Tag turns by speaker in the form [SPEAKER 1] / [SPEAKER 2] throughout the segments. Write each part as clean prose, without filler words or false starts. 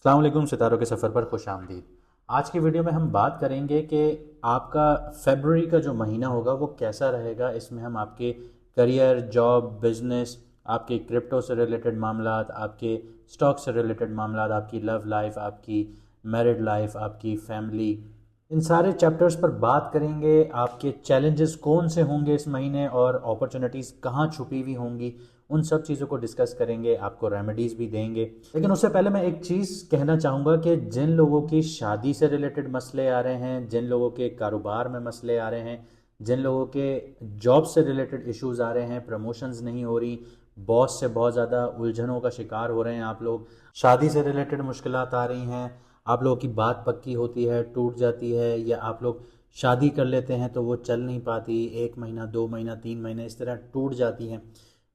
[SPEAKER 1] अस्सलाम वालेकुम, सितारों के सफ़र पर खुश आमदीद। आज की वीडियो में हम बात करेंगे कि आपका फरवरी का जो महीना होगा वो कैसा रहेगा। इसमें हम आपके करियर, जॉब, बिजनेस, आपके क्रिप्टो से रिलेटेड मामला, आपके स्टॉक से रिलेटेड मामला, आपकी लव लाइफ, आपकी मैरिड लाइफ, आपकी फैमिली, इन सारे चैप्टर्स पर बात करेंगे। आपके चैलेंजेस कौन से होंगे इस महीने और अपॉर्चुनिटीज़ कहाँ छुपी हुई होंगी, उन सब चीज़ों को डिस्कस करेंगे, आपको रेमेडीज़ भी देंगे। लेकिन उससे पहले मैं एक चीज़ कहना चाहूँगा कि जिन लोगों की शादी से रिलेटेड मसले आ रहे हैं, जिन लोगों के कारोबार में मसले आ रहे हैं, जिन लोगों के जॉब से रिलेटेड इश्यूज़ आ रहे हैं, प्रमोशंस नहीं हो रही, बॉस से बहुत ज़्यादा उलझनों का शिकार हो रहे हैं आप लोग, शादी से रिलेटेड मुश्किलात आ रही हैं, आप लोगों की बात पक्की होती है टूट जाती है, या आप लोग शादी कर लेते हैं तो वो चल नहीं पाती, 1 महीना, 2 महीना, 3 महीने इस तरह टूट जाती हैं,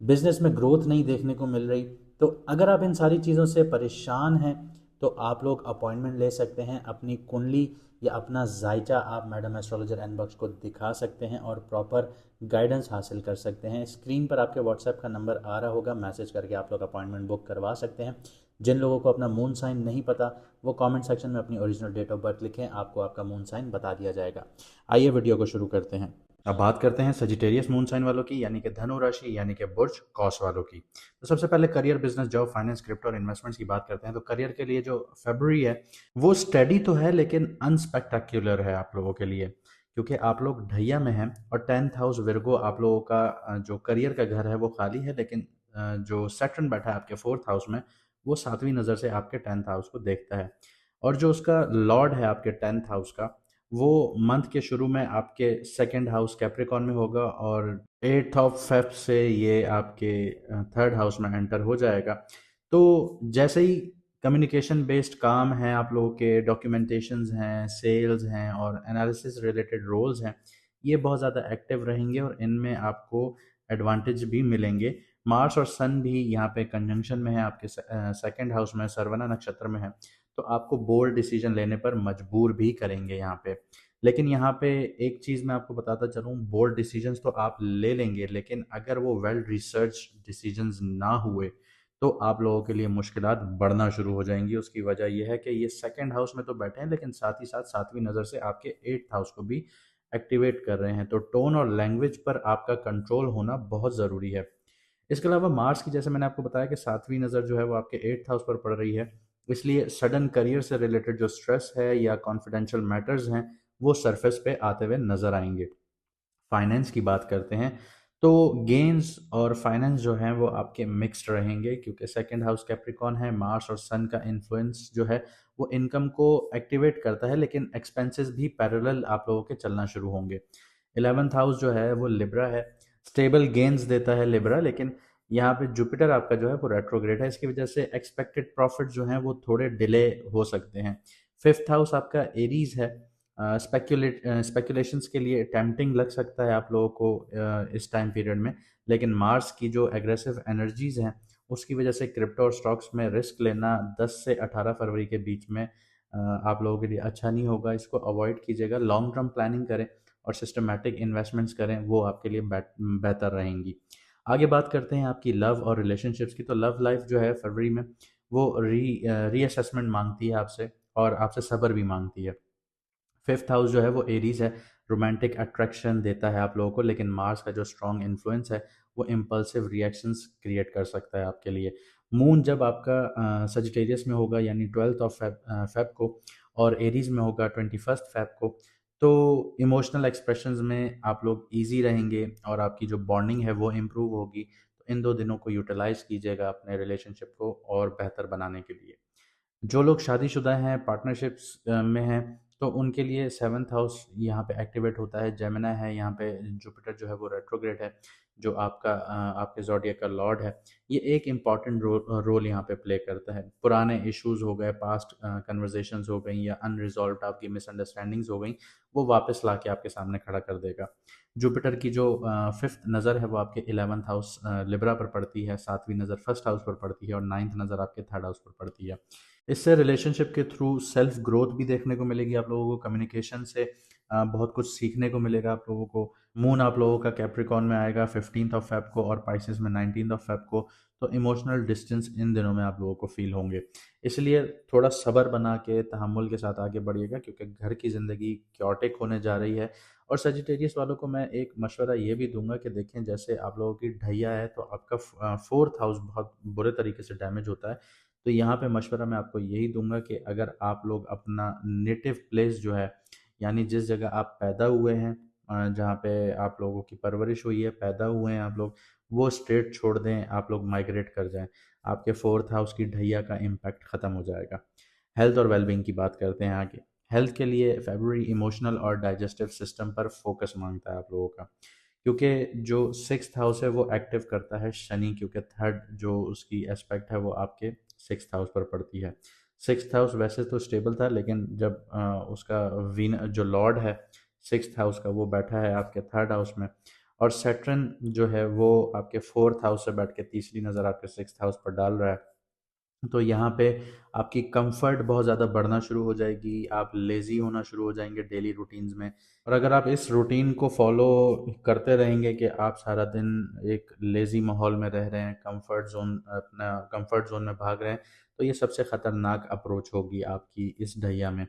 [SPEAKER 1] बिजनेस में ग्रोथ नहीं देखने को मिल रही। तो अगर आप इन सारी चीज़ों से परेशान हैं तो आप लोग अपॉइंटमेंट ले सकते हैं। अपनी कुंडली या अपना जायचा आप मैडम एस्ट्रोलॉजर एनबॉक्स को दिखा सकते हैं और प्रॉपर गाइडेंस हासिल कर सकते हैं। स्क्रीन पर आपके व्हाट्सएप का नंबर आ रहा होगा, मैसेज करके आप लोग अपॉइंटमेंट बुक करवा सकते हैं। जिन लोगों को अपना मून साइन नहीं पता वो कमेंट सेक्शन में अपनी ओरिजिनल डेट ऑफ बर्थ लिखें, आपको आपका मून साइन बता दिया जाएगा। आइए वीडियो को शुरू करते हैं। अब बात करते हैं सजिटेरियस मून साइन वालों की, यानी कि धनु राशि, यानी कि बुर्ज कौस वालों की। तो सबसे पहले career, business, job, finance, crypto और इन्वेस्टमेंट्स की बात करते हैं। तो करियर के लिए जो फेब्रुअरी है वो स्टडी तो है लेकिन अनस्पेक्टेक्युलर है आप लोगों के लिए, क्योंकि आप लोग ढैया में हैं और 10th हाउस विर्गो आप लोगों का जो करियर का घर है वो खाली है, लेकिन जो सैटर्न बैठा है आपके 4th हाउस में वो 7वीं नज़र से आपके 10th हाउस को देखता है। और जो उसका लॉर्ड है आपके 10th हाउस का, वो मंथ के शुरू में आपके 2nd हाउस कैप्रिकॉन में होगा और 8th ऑफ फेब से ये आपके 3rd हाउस में एंटर हो जाएगा। तो जैसे ही कम्युनिकेशन बेस्ड काम है, आप लोगों के डॉक्यूमेंटेशंस हैं, सेल्स हैं और एनालिसिस रिलेटेड रोल्स हैं, ये बहुत ज़्यादा एक्टिव रहेंगे और इनमें आपको एडवांटेज भी मिलेंगे। मार्स और सन भी यहाँ पे कंजंक्शन में है आपके 2nd हाउस में, सरवना नक्षत्र में है, तो आपको बोल्ड डिसीजन लेने पर मजबूर भी करेंगे यहाँ पे। लेकिन यहाँ पे एक चीज़ मैं आपको बताता चलूँ, बोल्ड डिसीजंस तो आप ले लेंगे लेकिन अगर वो वेल रिसर्च डिसीजंस ना हुए तो आप लोगों के लिए मुश्किलात बढ़ना शुरू हो जाएंगी। उसकी वजह यह है कि ये 2nd हाउस में तो बैठे हैं लेकिन साथ ही साथ 7वीं नज़र से आपके 8th हाउस को भी एक्टिवेट कर रहे हैं, तो टोन और लैंग्वेज पर आपका कंट्रोल होना बहुत ज़रूरी है। इसके अलावा मार्स की, जैसे मैंने आपको बताया कि 7वीं नज़र जो है वो आपके 8th हाउस पर पड़ रही है, इसलिए सडन करियर से रिलेटेड जो स्ट्रेस है या कॉन्फिडेंशियल मैटर्स हैं वो सरफेस पे आते हुए नजर आएंगे। फाइनेंस की बात करते हैं तो गेन्स और फाइनेंस जो है वो आपके मिक्स्ड रहेंगे, क्योंकि 2nd हाउस कैप्रिकॉन है, मार्स और सन का इन्फ्लुएंस जो है वो इनकम को एक्टिवेट करता है, लेकिन एक्सपेंसेस भी पैरेलल आप लोगों के चलना शुरू होंगे। 11th हाउस जो है वो लिब्रा है, स्टेबल गेन्स देता है लिब्रा, लेकिन यहाँ पे जुपिटर आपका जो है वो रेट्रोग्रेड है, इसकी वजह से एक्सपेक्टेड प्रॉफिट जो है वो थोड़े डिले हो सकते हैं। 5th हाउस आपका एरीज है, स्पेकुलेशंस के लिए टेम्पटिंग लग सकता है आप लोगों को इस टाइम पीरियड में, लेकिन मार्स की जो एग्रेसिव एनर्जीज हैं उसकी वजह से क्रिप्टो और स्टॉक्स में रिस्क लेना 10 से 18 फरवरी के बीच में आप लोगों के लिए अच्छा नहीं होगा। इसको अवॉइड कीजिएगा, लॉन्ग टर्म प्लानिंग करें और सिस्टमेटिक इन्वेस्टमेंट्स करें, वो आपके लिए बेहतर रहेंगी। आगे बात करते हैं आपकी लव और रिलेशनशिप्स की। तो लव लाइफ जो है फरवरी में वो रीअसेसमेंट मांगती है आपसे और आपसे सब्र भी मांगती है। 5th हाउस जो है वो एरीज है, रोमांटिक अट्रैक्शन देता है आप लोगों को, लेकिन मार्स का जो स्ट्रॉन्ग इन्फ्लुएंस है वो इम्पल्सिव रिएक्शंस क्रिएट कर सकता है आपके लिए। मून जब आपका सजिटेरियस में होगा यानी 12th ऑफ फेब को, और एरीज में होगा 21st फेब को, तो इमोशनल एक्सप्रेशंस में आप लोग इजी रहेंगे और आपकी जो बॉन्डिंग है वो इम्प्रूव होगी। तो इन 2 दिनों को यूटिलाइज कीजिएगा अपने रिलेशनशिप को और बेहतर बनाने के लिए। जो लोग शादीशुदा हैं, पार्टनरशिप्स में हैं, तो उनके लिए 7th हाउस यहाँ पे एक्टिवेट होता है, जेमिनी है यहाँ पे, जुपिटर जो है वो रेट्रोग्रेड है, जो आपके ज़ोडिएक का लॉर्ड है। ये एक इम्पॉर्टेंट रोल यहाँ पे प्ले करता है। पुराने इश्यूज़ हो गए, पास्ट कन्वर्जेशंस हो गई या अनरिजॉल्व्ड आपकी मिसअंडरस्टैंडिंग्स हो गई, वो वापस ला के आपके सामने खड़ा कर देगा। जुपिटर की जो 5th नज़र है वो आपके 11th हाउस लिब्रा पर पड़ती है, 7वीं नज़र 1st हाउस पर पड़ती है और 9th नज़र आपके 3rd हाउस पर पड़ती है। इससे रिलेशनशिप के थ्रू सेल्फ ग्रोथ भी देखने को मिलेगी आप लोगों को, कम्युनिकेशन से बहुत कुछ सीखने को मिलेगा आप लोगों को। मून आप लोगों का कैप्रिकॉन में आएगा 15th ऑफ फेब को और पाइसेस में 19th ऑफ फेब को, तो इमोशनल डिस्टेंस इन दिनों में आप लोगों को फील होंगे। इसलिए थोड़ा सब्र बना के तहम्मुल के साथ आगे बढ़िएगा, क्योंकि घर की ज़िंदगी क्योटिक होने जा रही है। और सजिटेरियस वालों को मैं एक मशवरा ये भी दूंगा कि देखें, जैसे आप लोगों की ढैया है तो आपका फोर्थ हाउस बहुत बुरे तरीके से डैमेज होता है। तो यहाँ पे मशवरा मैं आपको यही दूंगा कि अगर आप लोग अपना नेटिव प्लेस जो है, यानी जिस जगह आप पैदा हुए हैं, जहाँ पे आप लोगों की परवरिश हुई है, पैदा हुए हैं आप लोग, वो स्टेट छोड़ दें, आप लोग माइग्रेट कर जाएं। आपके फोर्थ हाउस की ढैया का इम्पैक्ट ख़त्म हो जाएगा। हेल्थ और वेलबींग की बात करते हैं आगे। हेल्थ के लिए फेब्रुअरी इमोशनल और डाइजेस्टिव सिस्टम पर फोकस मांगता है आप लोगों का, क्योंकि जो सिक्स्थ हाउस है वो एक्टिव करता है शनि, क्योंकि थर्ड जो उसकी एस्पेक्ट है वो आपके सिक्स्थ हाउस पर पड़ती है। सिक्स्थ हाउस वैसे तो स्टेबल था, लेकिन जब उसका वीन जो लॉर्ड है सिक्स्थ हाउस का, वो बैठा है आपके थर्ड हाउस में, और सैटर्न जो है वो आपके फोर्थ हाउस से बैठ के तीसरी नज़र आपके सिक्स्थ हाउस पर डाल रहा है। तो यहाँ पे आपकी कंफर्ट बहुत ज़्यादा बढ़ना शुरू हो जाएगी, आप लेज़ी होना शुरू हो जाएंगे डेली रूटीन्स में। और अगर आप इस रूटीन को फॉलो करते रहेंगे कि आप सारा दिन एक लेज़ी माहौल में रह रहे हैं, कंफर्ट जोन में भाग रहे हैं, तो ये सबसे ख़तरनाक अप्रोच होगी आपकी इस ढैया में।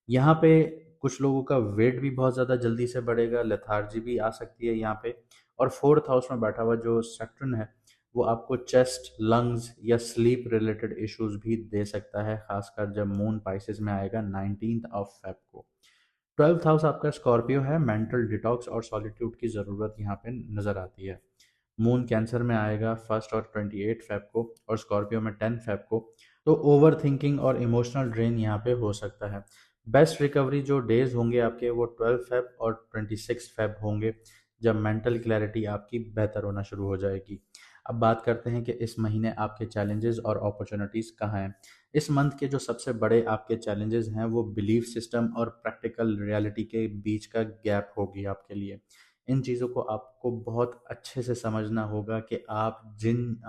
[SPEAKER 1] यहाँ पे कुछ लोगों का वेट भी बहुत ज़्यादा जल्दी से बढ़ेगा, लेथार्जी भी आ सकती है यहाँ पे। और फोर्थ हाउस में बैठा हुआ जो सैटर्न है वो आपको चेस्ट, लंग्स या स्लीप रिलेटेड इश्यूज भी दे सकता है, खासकर जब मून पाइसेस में आएगा 19 फेब को। 12th हाउस आपका स्कॉर्पियो है, मेंटल डिटॉक्स और सॉलिट्यूड की ज़रूरत यहाँ पे नज़र आती है। मून कैंसर में आएगा 1 और 28 फेब को, और स्कॉर्पियो में 10 फेब को। तो ओवर थिंकिंग और इमोशनल ड्रेन यहाँ पे हो सकता है। बेस्ट रिकवरी जो डेज होंगे आपके वो 12 फेब और 26 फेब होंगे, जब मेंटल क्लैरिटी आपकी बेहतर होना शुरू हो जाएगी। अब बात करते हैं कि इस महीने आपके चैलेंजेस और अपॉर्चुनिटीज़ कहाँ हैं। इस मंथ के जो सबसे बड़े आपके चैलेंजेस हैं वो बिलीफ सिस्टम और प्रैक्टिकल रियलिटी के बीच का गैप होगी आपके लिए। इन चीज़ों को आपको बहुत अच्छे से समझना होगा कि आप जिन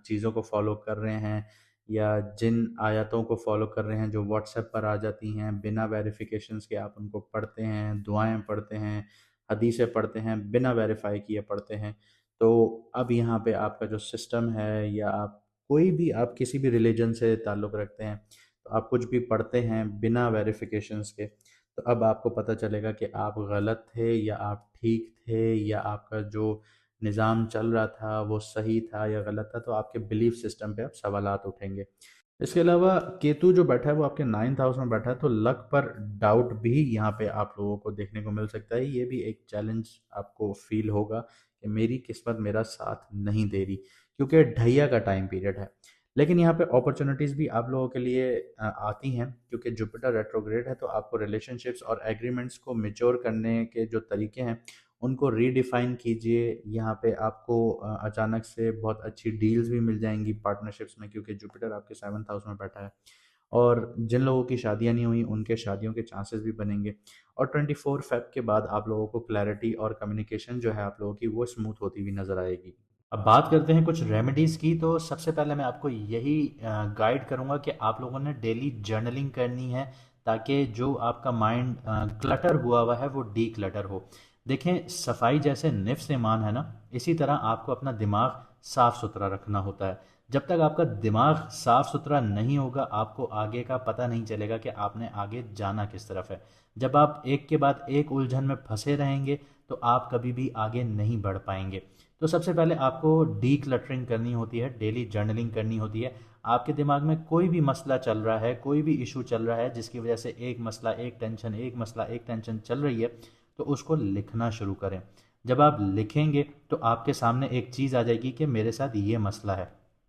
[SPEAKER 1] चीज़ों को फॉलो कर रहे हैं, या जिन आयतों को फॉलो कर रहे हैं जो व्हाट्सएप पर आ जाती हैं बिना वेरिफिकेशंस के, आप उनको पढ़ते हैं, दुआएं पढ़ते हैं, हदीसें पढ़ते हैं, बिना वेरीफाई किए पढ़ते हैं। तो अब यहाँ पे आपका जो सिस्टम है, या आप कोई भी, आप किसी भी रिलीजन से ताल्लुक़ रखते हैं, तो आप कुछ भी पढ़ते हैं बिना वेरिफिकेशंस के, तो अब आपको पता चलेगा कि आप गलत थे या आप ठीक थे, या आपका जो निज़ाम चल रहा था वो सही था या गलत था। तो आपके बिलीफ सिस्टम पे अब सवालात उठेंगे। इसके अलावा केतु जो बैठा है वो आपके 9th हाउस में बैठा है, तो लक पर डाउट भी यहाँ पे आप लोगों को देखने को मिल सकता है। ये भी एक चैलेंज आपको फील होगा कि मेरी किस्मत मेरा साथ नहीं दे रही, क्योंकि ढैया का टाइम पीरियड है। लेकिन यहाँ पे अपॉर्चुनिटीज़ भी आप लोगों के लिए आती हैं, क्योंकि जुपिटर रेट्रोग्रेड है, तो आपको रिलेशनशिप्स और एग्रीमेंट्स को मेच्योर करने के जो तरीके हैं उनको रीडिफाइन कीजिए। यहाँ पे आपको अचानक से बहुत अच्छी डील्स भी मिल जाएंगी पार्टनरशिप्स में, क्योंकि जुपिटर आपके 7th हाउस में बैठा है। और जिन लोगों की शादियां नहीं हुई उनके शादियों के चांसेस भी बनेंगे। और 24 फेब के बाद आप लोगों को क्लैरिटी और कम्युनिकेशन जो है आप लोगों की वो स्मूथ होती हुई नज़र आएगी। अब बात करते हैं कुछ रेमेडीज़ की। तो सबसे पहले मैं आपको यही गाइड करूंगा कि आप लोगों ने डेली जर्नलिंग करनी है, ताकि जो आपका माइंड क्लटर हुआ हुआ है वो डी क्लटर हो। देखें, सफाई जैसे निफ्स ईमान है ना, इसी तरह आपको अपना दिमाग साफ सुथरा रखना होता है। जब तक आपका दिमाग साफ सुथरा नहीं होगा, आपको आगे का पता नहीं चलेगा कि आपने आगे जाना किस तरफ है। जब आप एक के बाद एक उलझन में फंसे रहेंगे तो आप कभी भी आगे नहीं बढ़ पाएंगे। तो सबसे पहले आपको डी क्लटरिंग करनी होती है, डेली जर्नलिंग करनी होती है। आपके दिमाग में कोई भी मसला चल रहा है, कोई भी इशू चल रहा है जिसकी वजह से एक मसला एक टेंशन, एक मसला एक टेंशन चल रही है, तो उसको लिखना शुरू करें। जब आप लिखेंगे तो आपके सामने एक चीज़ आ जाएगी कि मेरे साथ ये मसला है।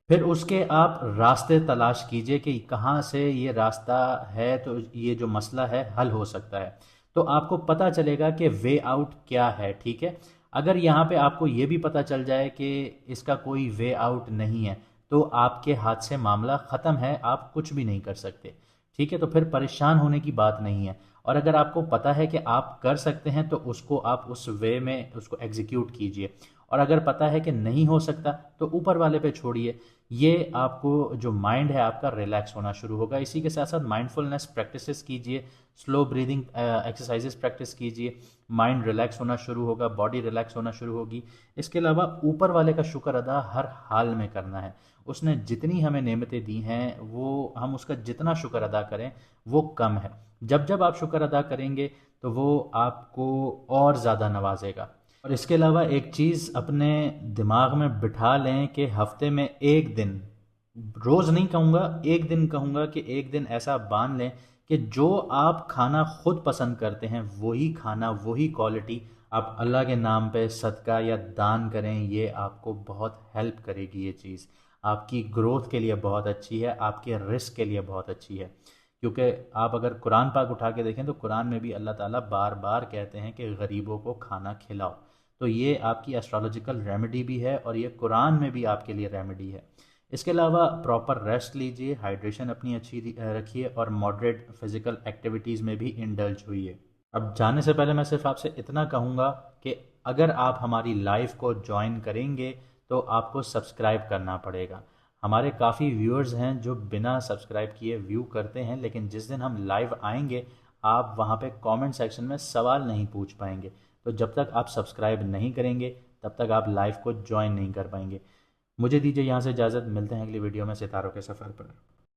[SPEAKER 1] फिर उसके आप रास्ते तलाश कीजिए कि कहाँ से ये रास्ता है तो ये जो मसला है हल हो सकता है। तो आपको पता चलेगा कि वे आउट क्या है, ठीक है। अगर यहाँ पे आपको ये भी पता चल जाए कि इसका कोई वे आउट नहीं है, तो आपके हाथ से मामला ख़त्म है, आप कुछ भी नहीं कर सकते, ठीक है। तो फिर परेशान होने की बात नहीं है। और अगर आपको पता है कि आप कर सकते हैं तो उसको आप उस वे में उसको एग्जीक्यूट कीजिए। और अगर पता है कि नहीं हो सकता तो ऊपर वाले पे छोड़िए। ये आपको जो माइंड है आपका रिलैक्स होना शुरू होगा। इसी के साथ साथ माइंडफुलनेस प्रैक्टिसेस कीजिए, स्लो ब्रीदिंग एक्सरसाइजेस प्रैक्टिस कीजिए। माइंड रिलैक्स होना शुरू होगा, बॉडी रिलैक्स होना शुरू होगी। इसके अलावा ऊपर वाले का शुक्र अदा हर हाल में करना है। उसने जितनी हमें नेमतें दी हैं वो हम उसका जितना शुक्र अदा करें वो कम है। जब जब आप शुक्र अदा करेंगे तो वो आपको और ज़्यादा नवाजेगा। और इसके अलावा एक चीज़ अपने दिमाग में बिठा लें कि हफ्ते में एक दिन, रोज़ नहीं कहूँगा, एक दिन कहूँगा कि एक दिन ऐसा बांध लें कि जो आप खाना खुद पसंद करते हैं वही खाना, वही क्वालिटी आप अल्लाह के नाम पे सदका या दान करें। ये आपको बहुत हेल्प करेगी। ये चीज़ आपकी ग्रोथ के लिए बहुत अच्छी है, आपके रिस्क के लिए बहुत अच्छी है। क्योंकि आप अगर कुरान पाक उठा के देखें तो कुरान में भी अल्लाह ताला बार बार कहते हैं कि गरीबों को खाना खिलाओ। तो ये आपकी एस्ट्रोलॉजिकल रेमेडी भी है और ये कुरान में भी आपके लिए रेमेडी है। इसके अलावा प्रॉपर रेस्ट लीजिए, हाइड्रेशन अपनी अच्छी रखिए और मॉडरेट फिजिकल एक्टिविटीज़ में भी इंडल्ज हुइए। अब जाने से पहले मैं सिर्फ आपसे इतना कहूँगा कि अगर आप हमारी लाइव को ज्वाइन करेंगे तो आपको सब्सक्राइब करना पड़ेगा। हमारे काफ़ी व्यूअर्स हैं जो बिना सब्सक्राइब किए व्यू करते हैं, लेकिन जिस दिन हम लाइव आएंगे आप वहाँ पे कमेंट सेक्शन में सवाल नहीं पूछ पाएंगे। तो जब तक आप सब्सक्राइब नहीं करेंगे तब तक आप लाइव को ज्वाइन नहीं कर पाएंगे। मुझे दीजिए यहाँ से इजाज़त, मिलते हैं अगली वीडियो में सितारों के सफ़र पर।